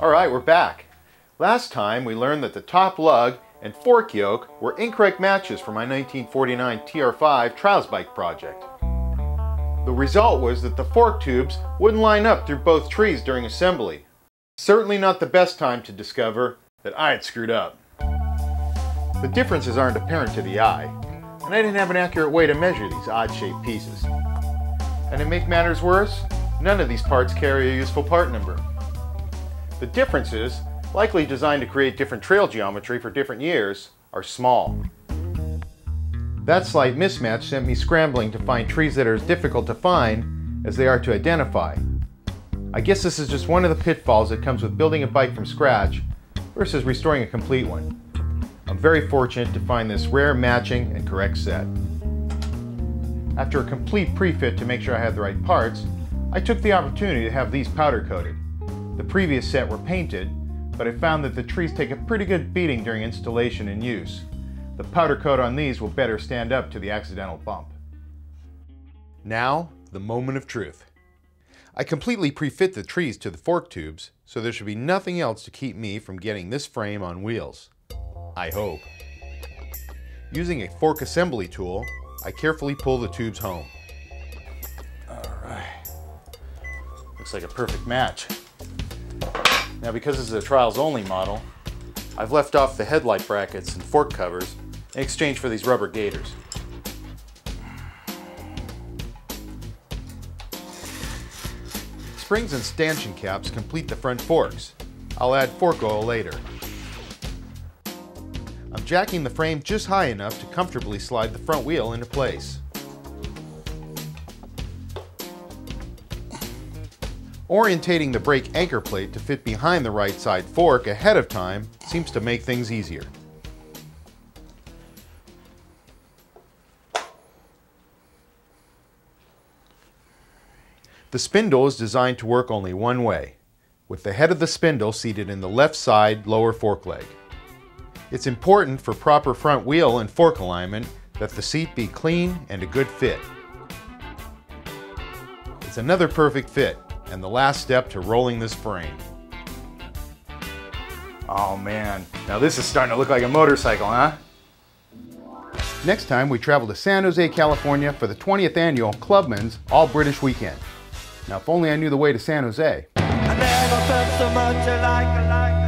Alright, we're back. Last time we learned that the top lug and fork yoke were incorrect matches for my 1949 TR5 trials bike project. The result was that the fork tubes wouldn't line up through both trees during assembly. Certainly not the best time to discover that I had screwed up. The differences aren't apparent to the eye, and I didn't have an accurate way to measure these odd-shaped pieces. And to make matters worse, none of these parts carry a useful part number. The differences, likely designed to create different trail geometry for different years, are small. That slight mismatch sent me scrambling to find trees that are as difficult to find as they are to identify. I guess this is just one of the pitfalls that comes with building a bike from scratch versus restoring a complete one. I'm very fortunate to find this rare matching and correct set. After a complete pre-fit to make sure I had the right parts, I took the opportunity to have these powder coated. The previous set were painted, but I found that the trees take a pretty good beating during installation and use. The powder coat on these will better stand up to the accidental bump. Now, the moment of truth. I completely pre-fit the trees to the fork tubes, so there should be nothing else to keep me from getting this frame on wheels. I hope. Using a fork assembly tool, I carefully pull the tubes home. Alright. Looks like a perfect match. Now, because this is a trials only model, I've left off the headlight brackets and fork covers in exchange for these rubber gaiters. Springs and stanchion caps complete the front forks. I'll add fork oil later. I'm jacking the frame just high enough to comfortably slide the front wheel into place. Orientating the brake anchor plate to fit behind the right side fork ahead of time seems to make things easier. The spindle is designed to work only one way, with the head of the spindle seated in the left side lower fork leg. It's important for proper front wheel and fork alignment that the seat be clean and a good fit. It's another perfect fit, and the last step to rolling this frame. Oh man, now this is starting to look like a motorcycle, huh? Next time we travel to San Jose, California for the 20th annual Clubman's All British Weekend. Now if only I knew the way to San Jose. I never felt so much like